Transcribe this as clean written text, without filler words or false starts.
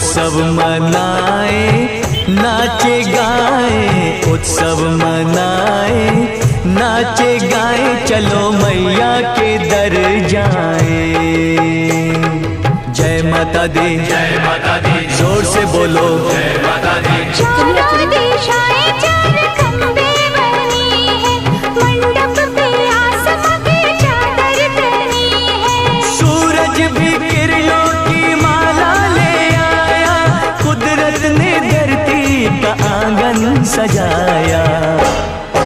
उत्सव मनाए, नाचे गाए, उत्सव मनाए, नाचे गाए, चलो मैया के दर जाए। जय माता दी, जय माता दी, जोर से बोलो जय माता दी। चारों दिशाएं चार खंबे बनी है, मंडप पे आसमां की चादर तनी है। सूरज भी किरणों की माला ले आया, कुदरत ने धरती का आंगन सजाया।